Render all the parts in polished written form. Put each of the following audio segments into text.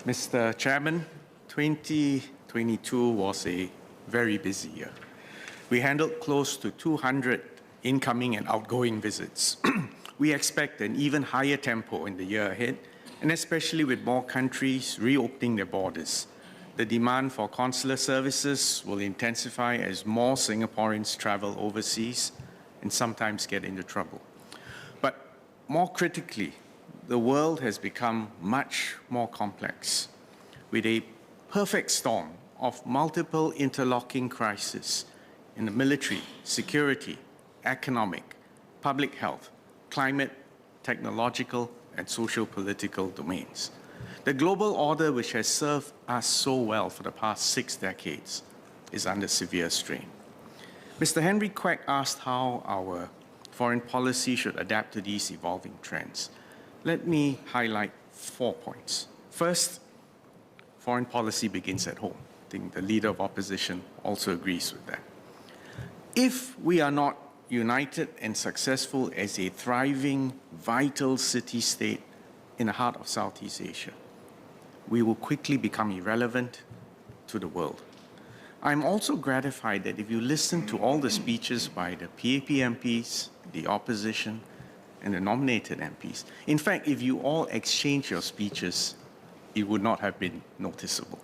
Mr. Chairman, 2022 was a very busy year. We handled close to 200 incoming and outgoing visits. We expect an even higher tempo in the year ahead, and especially with more countries reopening their borders. The demand for consular services will intensify as more Singaporeans travel overseas and sometimes get into trouble. But more critically, the world has become much more complex, with a perfect storm of multiple interlocking crises in the military, security, economic, public health, climate, technological, and social-political domains. The global order, which has served us so well for the past 6 decades, is under severe strain. Mr. Henry Quek asked how our foreign policy should adapt to these evolving trends. Let me highlight 4 points. First, foreign policy begins at home. I think the leader of opposition also agrees with that. If we are not united and successful as a thriving, vital city-state in the heart of Southeast Asia, we will quickly become irrelevant to the world. I'm also gratified that if you listen to all the speeches by the PAP MPs, the opposition, and the nominated MPs, in fact, if you all exchange your speeches, it would not have been noticeable.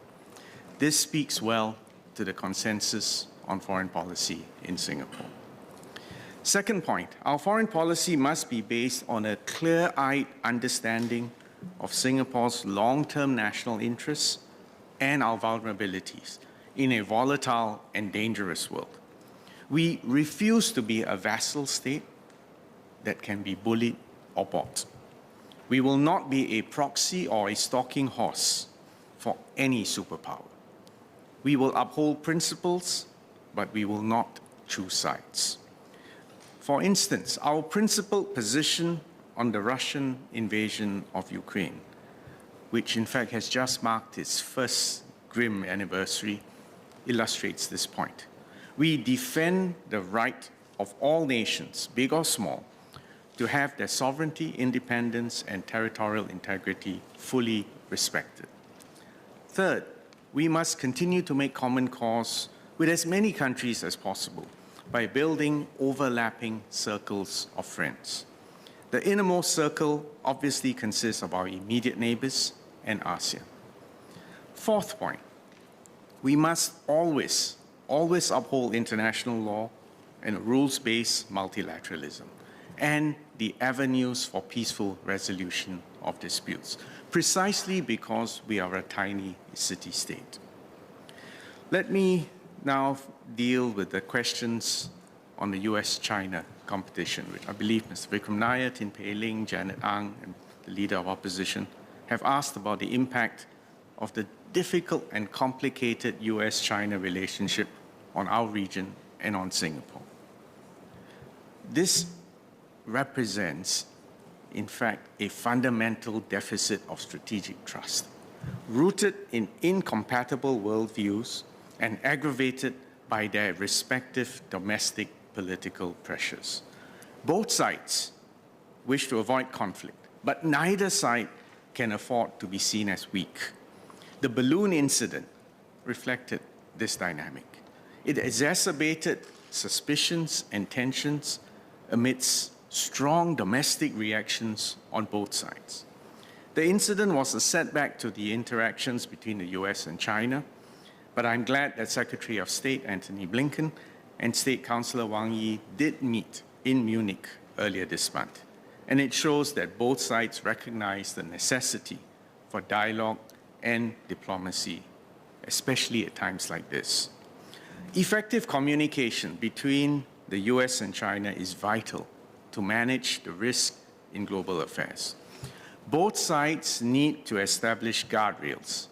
This speaks well to the consensus on foreign policy in Singapore. Second point, our foreign policy must be based on a clear-eyed understanding of Singapore's long-term national interests and our vulnerabilities in a volatile and dangerous world. We refuse to be a vassal state that can be bullied or bought. We will not be a proxy or a stalking horse for any superpower. We will uphold principles, but we will not choose sides. For instance, our principled position on the Russian invasion of Ukraine, which in fact has just marked its first grim anniversary, illustrates this point. We defend the right of all nations, big or small, to have their sovereignty, independence, and territorial integrity fully respected. Third, we must continue to make common cause with as many countries as possible by building overlapping circles of friends. The innermost circle obviously consists of our immediate neighbors and ASEAN. Fourth point, we must always uphold international law and rules-based multilateralism and the avenues for peaceful resolution of disputes, precisely because we are a tiny city-state. Let me now deal with the questions on the US-China competition, which I believe Mr. Vikram Nair, Tin Pei Ling, Janet Ang, and the Leader of Opposition have asked about the impact of the difficult and complicated US-China relationship on our region and on Singapore. This represents, in fact, a fundamental deficit of strategic trust, rooted in incompatible worldviews and aggravated by their respective domestic political pressures. Both sides wish to avoid conflict, but neither side can afford to be seen as weak. The balloon incident reflected this dynamic. It exacerbated suspicions and tensions amidst strong domestic reactions on both sides. The incident was a setback to the interactions between the US and China, but I'm glad that Secretary of State Antony Blinken and State Councillor Wang Yi did meet in Munich earlier this month. And it shows that both sides recognize the necessity for dialogue and diplomacy, especially at times like this. Effective communication between the US and China is vital to manage the risk in global affairs. Both sides need to establish guardrails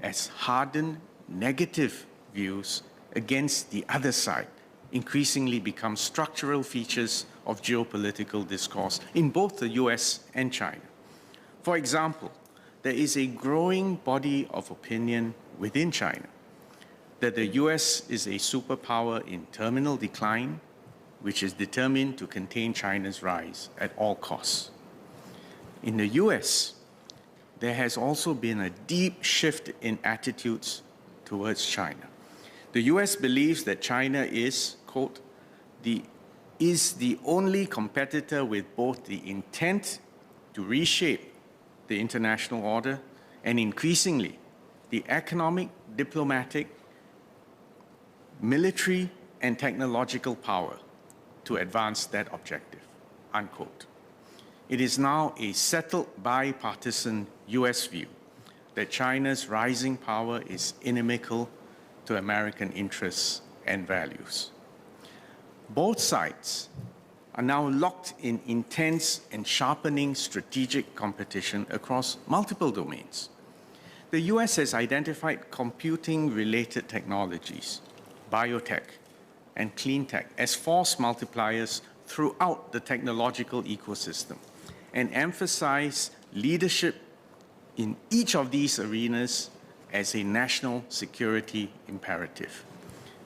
as hardened negative views against the other side increasingly become structural features of geopolitical discourse in both the US and China. For example, there is a growing body of opinion within China that the US is a superpower in terminal decline, which is determined to contain China's rise at all costs. In the US, there has also been a deep shift in attitudes towards China. The US believes that China is, quote, is the only competitor with both the intent to reshape the international order and increasingly the economic, diplomatic, military, and technological power to advance that objective, unquote. It is now a settled bipartisan US view that China's rising power is inimical to American interests and values. Both sides are now locked in intense and sharpening strategic competition across multiple domains. The US has identified computing-related technologies, biotech, and clean tech as force multipliers throughout the technological ecosystem and emphasized leadership in each of these arenas as a national security imperative.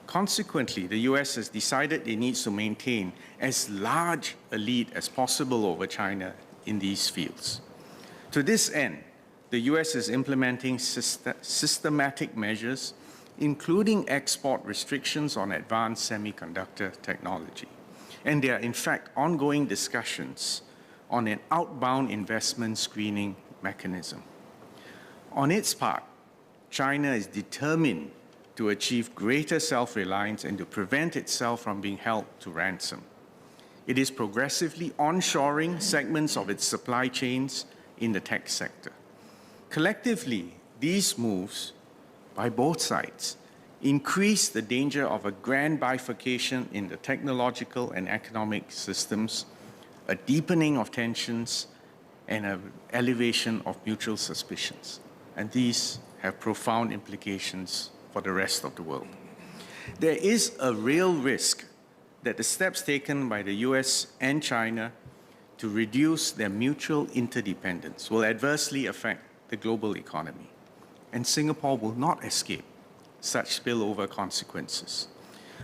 Consequently, the US has decided it needs to maintain as large a lead as possible over China in these fields. To this end, the US is implementing systematic measures, including export restrictions on advanced semiconductor technology. And there are, in fact, ongoing discussions on an outbound investment screening mechanism. On its part, China is determined to achieve greater self-reliance and to prevent itself from being held to ransom. It is progressively onshoring segments of its supply chains in the tech sector. Collectively, these moves by both sides increase the danger of a grand bifurcation in the technological and economic systems, a deepening of tensions, and an elevation of mutual suspicions. And these have profound implications for the rest of the world. There is a real risk that the steps taken by the US and China to reduce their mutual interdependence will adversely affect the global economy, and Singapore will not escape such spillover consequences.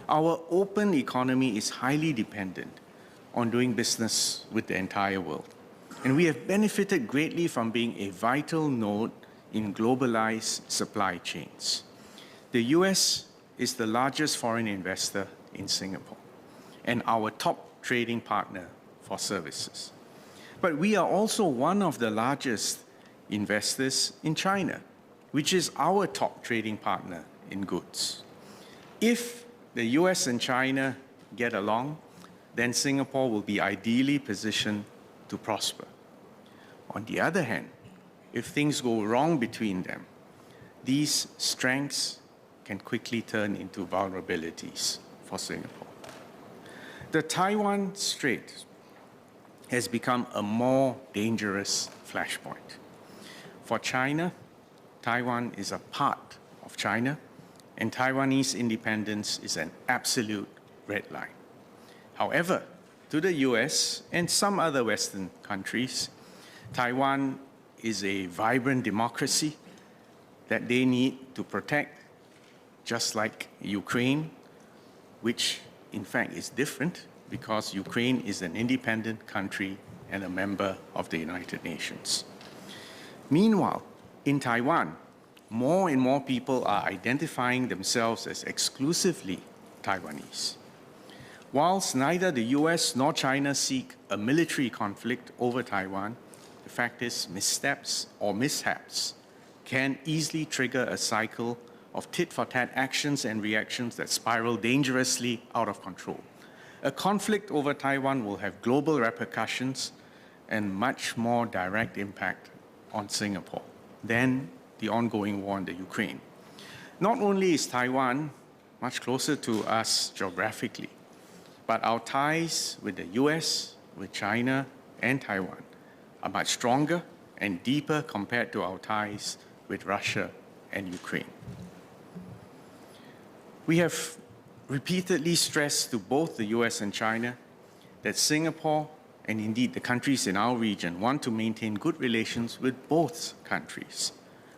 Our open economy is highly dependent on doing business with the entire world, and we have benefited greatly from being a vital node in globalized supply chains. The US is the largest foreign investor in Singapore and our top trading partner for services. But we are also one of the largest investors in China, which is our top trading partner in goods. If the US and China get along, then Singapore will be ideally positioned to prosper. On the other hand, if things go wrong between them, these strengths can quickly turn into vulnerabilities for Singapore. The Taiwan Strait has become a more dangerous flashpoint. For China, Taiwan is a part of China, and Taiwanese independence is an absolute red line. However, to the US and some other Western countries, Taiwan is a vibrant democracy that they need to protect, just like Ukraine, which in fact is different because Ukraine is an independent country and a member of the United Nations. Meanwhile, in Taiwan, more and more people are identifying themselves as exclusively Taiwanese. Whilst neither the US nor China seek a military conflict over Taiwan, the fact is missteps or mishaps can easily trigger a cycle of tit-for-tat actions and reactions that spiral dangerously out of control. A conflict over Taiwan will have global repercussions and much more direct impact on Singapore than the ongoing war in the Ukraine. Not only is Taiwan much closer to us geographically, but our ties with the US, with China, and Taiwan are much stronger and deeper compared to our ties with Russia and Ukraine. We have repeatedly stressed to both the US and China that Singapore, and indeed the countries in our region, want to maintain good relations with both countries.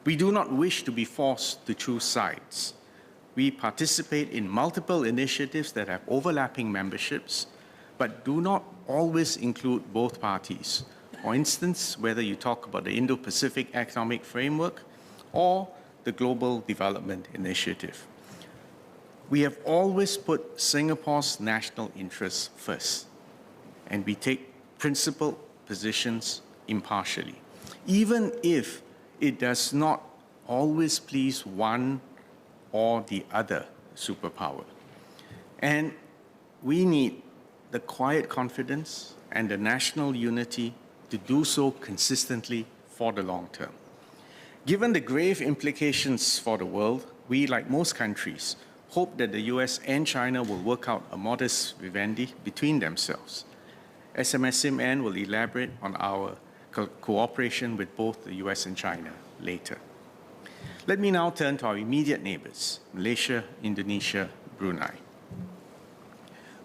We do not wish to be forced to choose sides. We participate in multiple initiatives that have overlapping memberships, but do not always include both parties For instance, whether you talk about the Indo-Pacific Economic Framework or the Global Development Initiative. We have always put Singapore's national interests first, and we take principled positions impartially, even if it does not always please one or the other superpower. And we need the quiet confidence and the national unity to do so consistently for the long term. Given the grave implications for the world, we, like most countries, hope that the US and China will work out a modus vivendi between themselves. SMS Sim Ann will elaborate on our cooperation with both the US and China later. Let me now turn to our immediate neighbors, Malaysia, Indonesia, Brunei.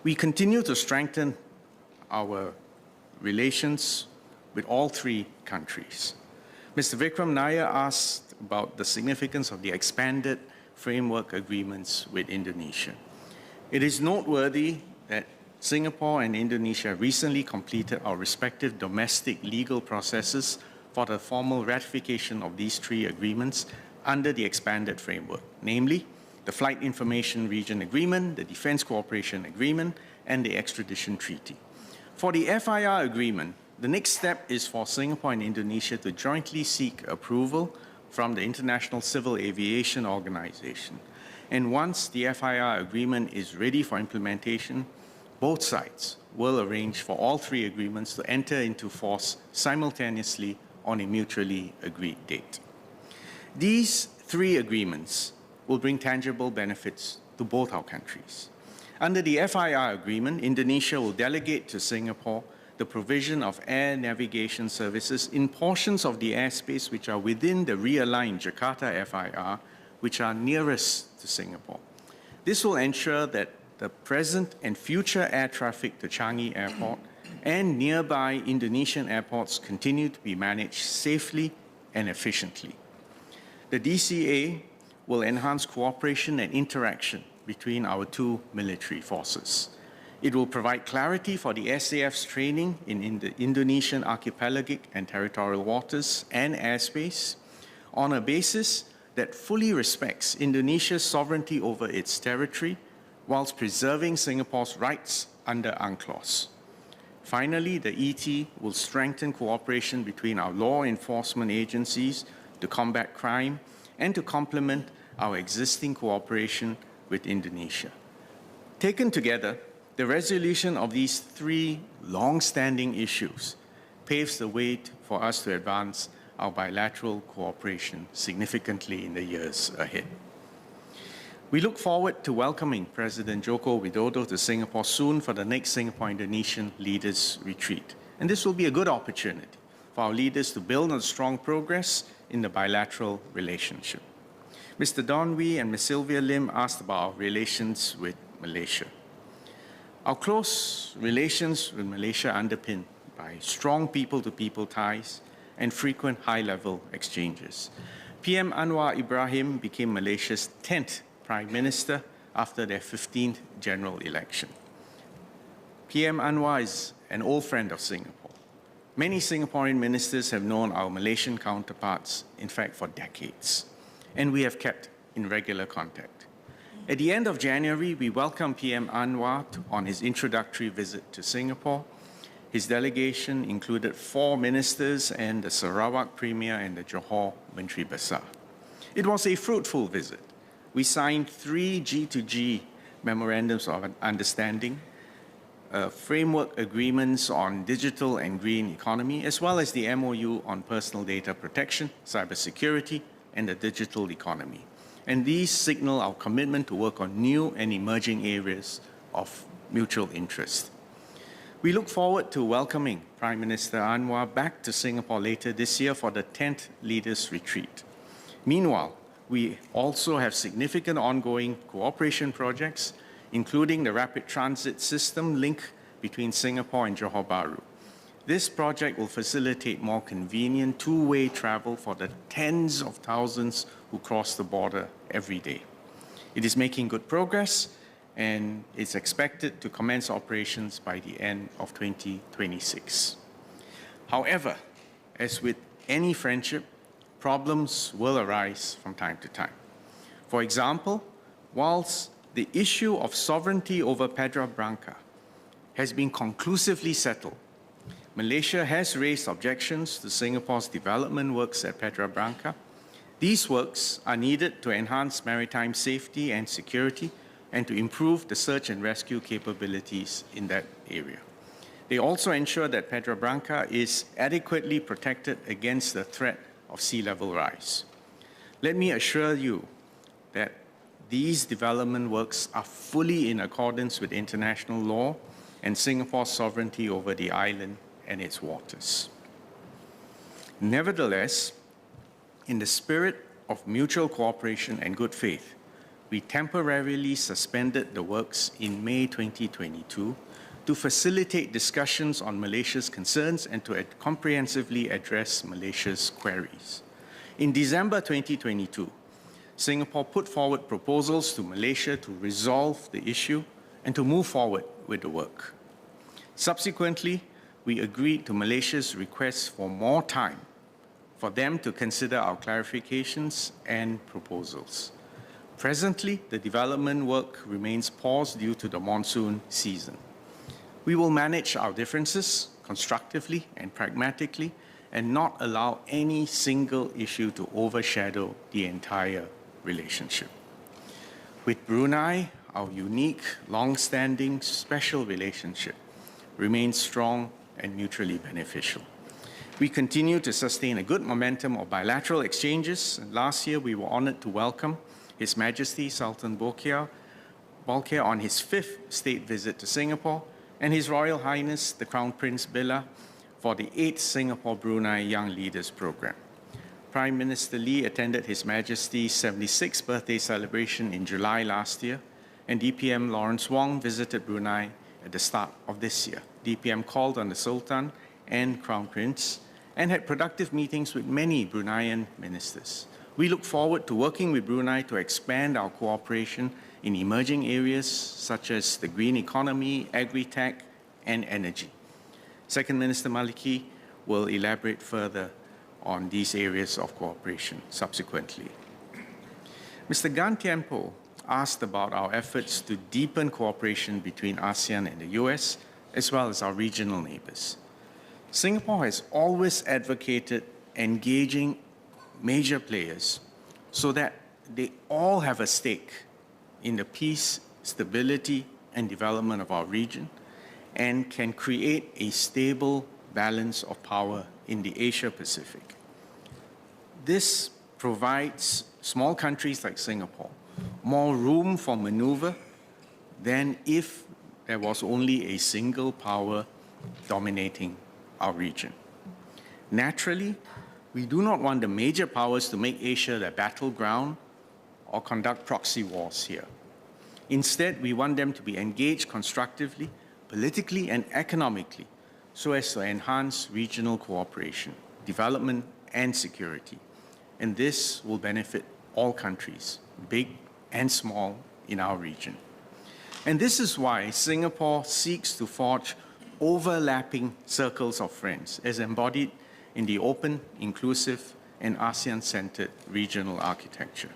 We continue to strengthen our relations with all three countries. Mr. Vikram Nair asked about the significance of the expanded framework agreements with Indonesia. It is noteworthy that Singapore and Indonesia recently completed our respective domestic legal processes for the formal ratification of these three agreements under the expanded framework, namely the Flight Information Region Agreement, the Defense Cooperation Agreement, and the Extradition Treaty. For the FIR agreement, the next step is for Singapore and Indonesia to jointly seek approval from the International Civil Aviation Organization. And once the FIR agreement is ready for implementation, both sides will arrange for all three agreements to enter into force simultaneously on a mutually agreed date. These three agreements will bring tangible benefits to both our countries. Under the FIR agreement, Indonesia will delegate to Singapore the provision of air navigation services in portions of the airspace which are within the realigned Jakarta FIR, which are nearest to Singapore. This will ensure that the present and future air traffic to Changi Airport and nearby Indonesian airports continue to be managed safely and efficiently. The DCA will enhance cooperation and interaction between our two military forces. It will provide clarity for the SAF's training in the Indonesian archipelagic and territorial waters and airspace on a basis that fully respects Indonesia's sovereignty over its territory whilst preserving Singapore's rights under UNCLOS. Finally, the ET will strengthen cooperation between our law enforcement agencies to combat crime and to complement our existing cooperation with Indonesia. Taken together, the resolution of these three long-standing issues paves the way for us to advance our bilateral cooperation significantly in the years ahead. We look forward to welcoming President Joko Widodo to Singapore soon for the next Singapore-Indonesian Leaders Retreat. And this will be a good opportunity for our leaders to build on strong progress in the bilateral relationship. Mr. Don Wee and Ms. Sylvia Lim asked about our relations with Malaysia. Our close relations with Malaysia are underpinned by strong people-to-people ties and frequent high-level exchanges. PM Anwar Ibrahim became Malaysia's 10th Prime Minister after their 15th general election. PM Anwar is an old friend of Singapore. Many Singaporean ministers have known our Malaysian counterparts, in fact, for decades, and we have kept in regular contact. At the end of January, we welcomed PM Anwar on his introductory visit to Singapore. His delegation included 4 ministers and the Sarawak Premier and the Johor Menteri Besar. It was a fruitful visit. We signed 3 G2G memorandums of understanding, framework agreements on digital and green economy, as well as the MOU on personal data protection, cybersecurity, and the digital economy. And these signal our commitment to work on new and emerging areas of mutual interest. We look forward to welcoming Prime Minister Anwar back to Singapore later this year for the 10th Leaders Retreat. Meanwhile, we also have significant ongoing cooperation projects, including the rapid transit system link between Singapore and Johor Bahru. This project will facilitate more convenient two-way travel for the tens of thousands who cross the border every day. It is making good progress, and it's expected to commence operations by the end of 2026. However, as with any friendship, problems will arise from time to time. For example, whilst the issue of sovereignty over Pedra Branca has been conclusively settled, Malaysia has raised objections to Singapore's development works at Pedra Branca. These works are needed to enhance maritime safety and security and to improve the search and rescue capabilities in that area. They also ensure that Pedra Branca is adequately protected against the threat of sea level rise. Let me assure you that these development works are fully in accordance with international law and Singapore's sovereignty over the island and its waters. Nevertheless, in the spirit of mutual cooperation and good faith, we temporarily suspended the works in May 2022 to facilitate discussions on Malaysia's concerns and to comprehensively address Malaysia's queries. In December 2022, Singapore put forward proposals to Malaysia to resolve the issue and to move forward with the work. Subsequently, we agreed to Malaysia's request for more time for them to consider our clarifications and proposals. Presently, the development work remains paused due to the monsoon season. We will manage our differences constructively and pragmatically and not allow any single issue to overshadow the entire relationship. With Brunei, our unique, long-standing, special relationship remains strong and mutually beneficial. We continue to sustain a good momentum of bilateral exchanges. And last year, we were honored to welcome His Majesty Sultan Bolkiah on his 5th state visit to Singapore, and His Royal Highness the Crown Prince Billah for the 8th Singapore-Brunei Young Leaders Program. Prime Minister Lee attended His Majesty's 76th birthday celebration in July last year, and DPM Lawrence Wong visited Brunei at the start of this year. DPM called on the Sultan and Crown Prince and had productive meetings with many Bruneian ministers. We look forward to working with Brunei to expand our cooperation in emerging areas such as the green economy, agri-tech, and energy. Second Minister Maliki will elaborate further on these areas of cooperation subsequently. Mr. Gan Thiam Poh asked about our efforts to deepen cooperation between ASEAN and the US, as well as our regional neighbors. Singapore has always advocated engaging major players so that they all have a stake in the peace, stability, and development of our region and can create a stable balance of power in the Asia-Pacific. This provides small countries like Singapore more room for maneuver than if there was only a single power dominating our region. Naturally, we do not want the major powers to make Asia their battleground or conduct proxy wars here. Instead, we want them to be engaged constructively, politically and economically, so as to enhance regional cooperation, development and security. And this will benefit all countries, big and small, in our region. And this is why Singapore seeks to forge overlapping circles of friends, as embodied in the open, inclusive, and ASEAN-centered regional architecture.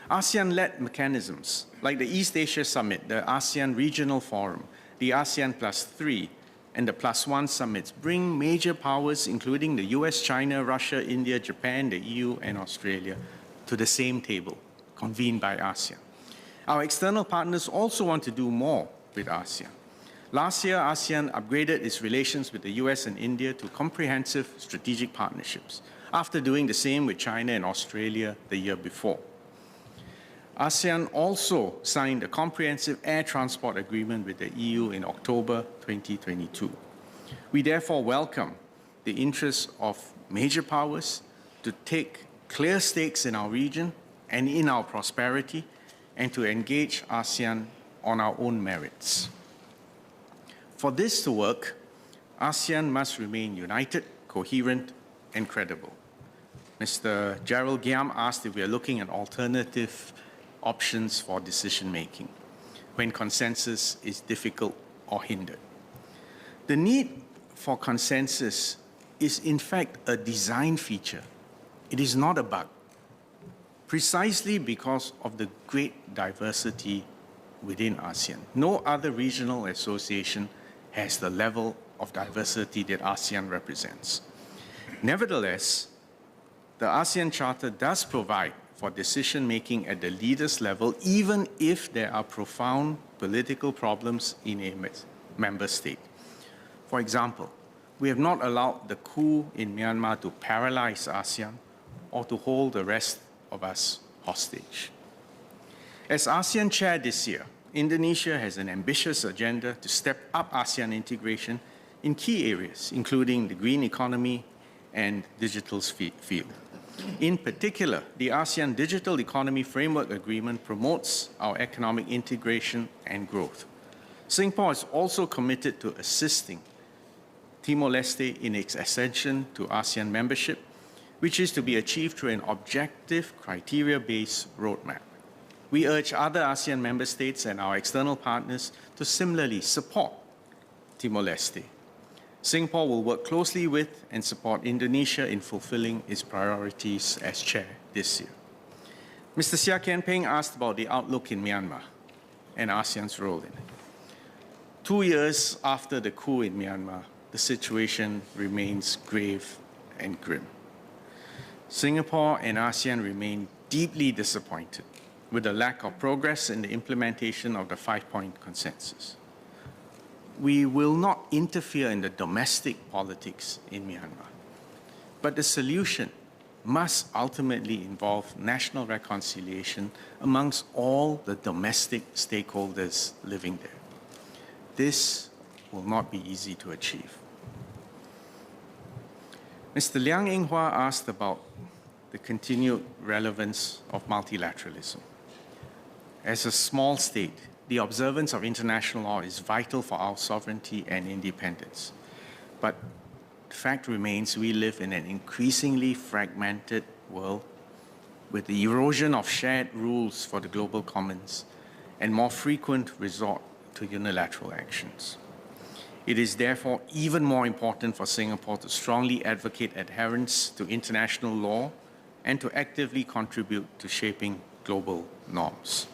ASEAN-led mechanisms like the East Asia Summit, the ASEAN Regional Forum, the ASEAN +3, and the +1 summits bring major powers, including the US, China, Russia, India, Japan, the EU, and Australia, to the same table, convened by ASEAN. Our external partners also want to do more with ASEAN. Last year, ASEAN upgraded its relations with the US and India to comprehensive strategic partnerships, after doing the same with China and Australia the year before. ASEAN also signed a comprehensive air transport agreement with the EU in October 2022. We therefore welcome the interests of major powers to take clear stakes in our region and in our prosperity, and to engage ASEAN on our own merits. For this to work, ASEAN must remain united, coherent, and credible. Mr. Gerald Giam asked if we are looking at alternative options for decision-making when consensus is difficult or hindered. The need for consensus is in fact a design feature. It is not a bug, precisely because of the great diversity within ASEAN. No other regional association has the level of diversity that ASEAN represents. Nevertheless, the ASEAN Charter does provide for decision-making at the leaders' level, even if there are profound political problems in a member state. For example, we have not allowed the coup in Myanmar to paralyze ASEAN or to hold the rest of us hostage. As ASEAN chair this year, Indonesia has an ambitious agenda to step up ASEAN integration in key areas, including the green economy and digital field. In particular, the ASEAN Digital Economy Framework Agreement promotes our economic integration and growth. Singapore is also committed to assisting Timor-Leste in its ascension to ASEAN membership, which is to be achieved through an objective, criteria-based roadmap. We urge other ASEAN member states and our external partners to similarly support Timor-Leste. Singapore will work closely with and support Indonesia in fulfilling its priorities as chair this year. Mr. Seah Kian Peng asked about the outlook in Myanmar and ASEAN's role in it. 2 years after the coup in Myanmar, the situation remains grave and grim. Singapore and ASEAN remain deeply disappointed with the lack of progress in the implementation of the 5-point consensus. We will not interfere in the domestic politics in Myanmar, but the solution must ultimately involve national reconciliation amongst all the domestic stakeholders living there. This will not be easy to achieve. Mr. Liang Eng-hwa asked about the continued relevance of multilateralism. As a small state, the observance of international law is vital for our sovereignty and independence. But the fact remains we live in an increasingly fragmented world with the erosion of shared rules for the global commons and more frequent resort to unilateral actions. It is therefore even more important for Singapore to strongly advocate adherence to international law and to actively contribute to shaping global norms.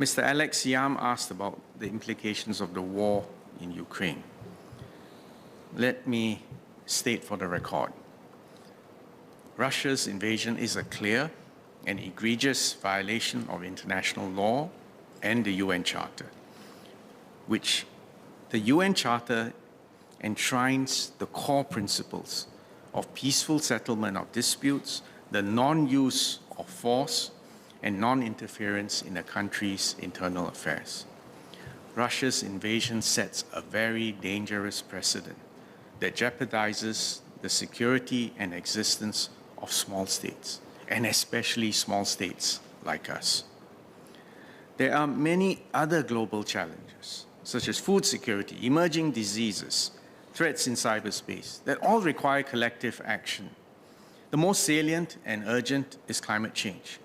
Mr. Alex Yam asked about the implications of the war in Ukraine. Let me state for the record, Russia's invasion is a clear and egregious violation of international law and the UN Charter, which the UN Charter enshrines the core principles of peaceful settlement of disputes, the non-use of force, and non-interference in a country's internal affairs. Russia's invasion sets a very dangerous precedent that jeopardizes the security and existence of small states, and especially small states like us. There are many other global challenges, such as food security, emerging diseases, threats in cyberspace, that all require collective action. The most salient and urgent is climate change,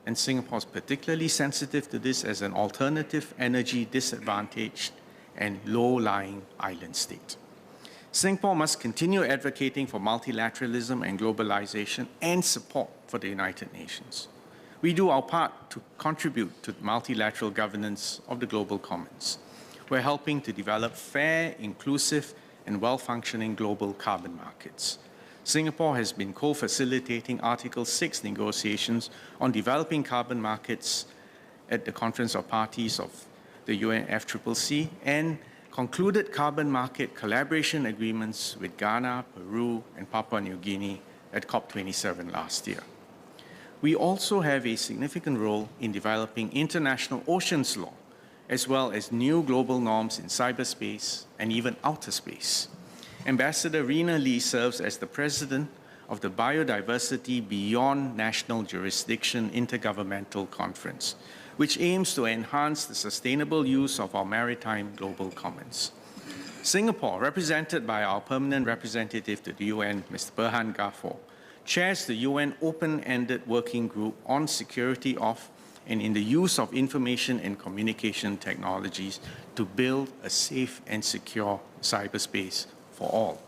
and Singapore is particularly sensitive to this as an alternative, energy disadvantaged, and low-lying island state. Singapore must continue advocating for multilateralism and globalization and support for the United Nations. We do our part to contribute to multilateral governance of the global commons. We're helping to develop fair, inclusive, and well-functioning global carbon markets. Singapore has been co-facilitating Article 6 negotiations on developing carbon markets at the Conference of Parties of the UNFCCC and concluded carbon market collaboration agreements with Ghana, Peru, and Papua New Guinea at COP27 last year. We also have a significant role in developing international oceans law, as well as new global norms in cyberspace and even outer space. Ambassador Rina Lee serves as the president of the Biodiversity Beyond National Jurisdiction Intergovernmental Conference, which aims to enhance the sustainable use of our maritime global commons. Singapore, represented by our permanent representative to the UN, Mr. Berhan Ghafor, chairs the UN Open-Ended Working Group on Security of and in the use of information and communication technologies to build a safe and secure cyberspace for all.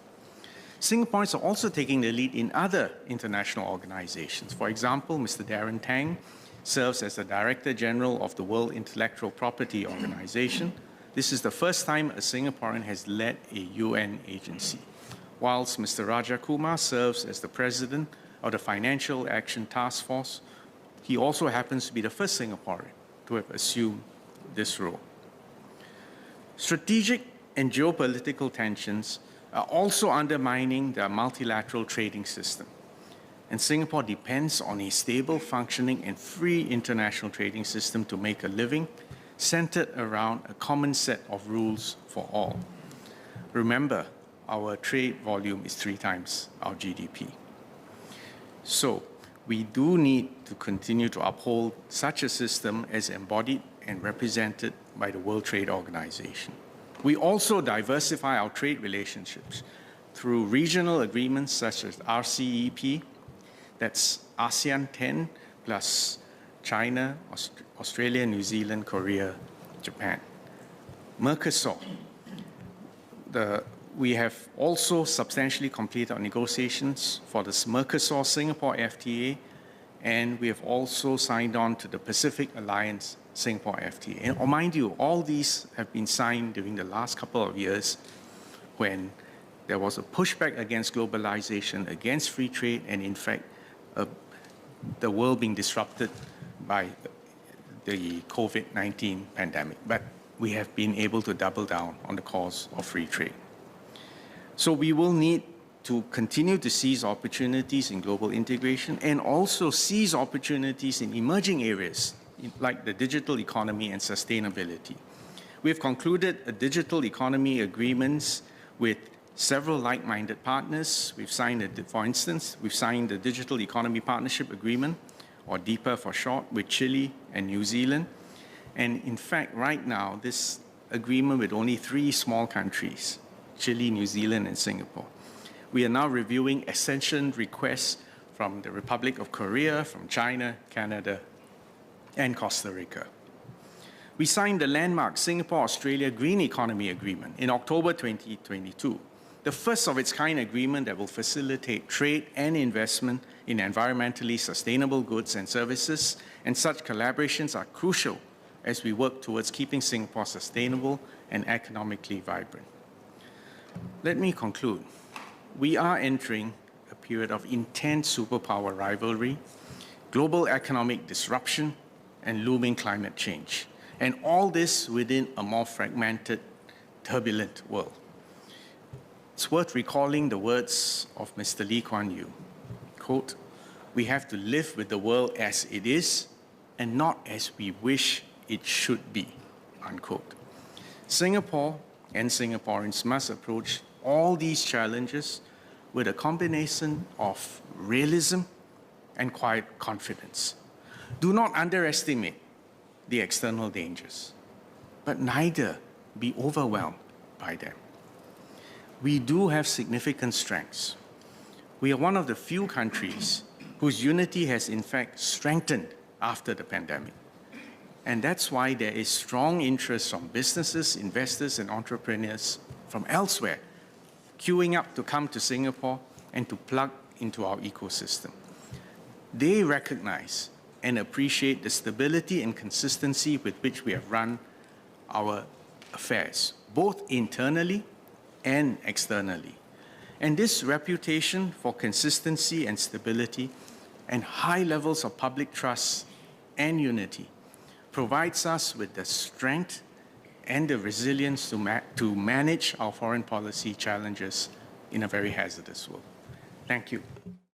Singaporeans are also taking the lead in other international organizations. For example, Mr. Darren Tang serves as the Director General of the World Intellectual Property Organization. This is the first time a Singaporean has led a UN agency, whilst Mr. Raja Kumar serves as the President of the Financial Action Task Force. He also happens to be the first Singaporean to have assumed this role. Strategic and geopolitical tensions are also undermining the multilateral trading system. And Singapore depends on a stable, functioning, and free international trading system to make a living, centered around a common set of rules for all. Remember, our trade volume is 3 times our GDP. So, we do need to continue to uphold such a system as embodied and represented by the World Trade Organization. We also diversify our trade relationships through regional agreements such as RCEP, that's ASEAN 10 plus China, Australia, New Zealand, Korea, Japan. Mercosur. We have also substantially completed our negotiations for the Mercosur-Singapore FTA, and we have also signed on to the Pacific Alliance Singapore FTA. And mind you, all these have been signed during the last couple of years when there was a pushback against globalization, against free trade, and in fact, the world being disrupted by the COVID-19 pandemic. But we have been able to double down on the cause of free trade. So we will need to continue to seize opportunities in global integration and also seize opportunities in emerging areas like the digital economy and sustainability. We have concluded a digital economy agreements with several like-minded partners. We've signed, for instance, we've signed the Digital Economy Partnership Agreement, or DEPA for short, with Chile and New Zealand. And in fact, right now, this agreement with only 3 small countries, Chile, New Zealand, and Singapore. We are now reviewing accession requests from the Republic of Korea, from China, Canada, and Costa Rica. We signed the landmark Singapore-Australia Green Economy Agreement in October 2022, the first of its kind agreement that will facilitate trade and investment in environmentally sustainable goods and services, and such collaborations are crucial as we work towards keeping Singapore sustainable and economically vibrant. Let me conclude. We are entering a period of intense superpower rivalry, global economic disruption, and looming climate change. And all this within a more fragmented, turbulent world. It's worth recalling the words of Mr. Lee Kuan Yew. Quote, "We have to live with the world as it is and not as we wish it should be," unquote. Singapore and Singaporeans must approach all these challenges with a combination of realism and quiet confidence. Do not underestimate the external dangers, but neither be overwhelmed by them. We do have significant strengths. We are one of the few countries whose unity has in fact strengthened after the pandemic. And that's why there is strong interest from businesses, investors, and entrepreneurs from elsewhere queuing up to come to Singapore and to plug into our ecosystem. They recognize and appreciate the stability and consistency with which we have run our affairs, both internally and externally. And this reputation for consistency and stability and high levels of public trust and unity provides us with the strength and the resilience to manage our foreign policy challenges in a very hazardous world. Thank you.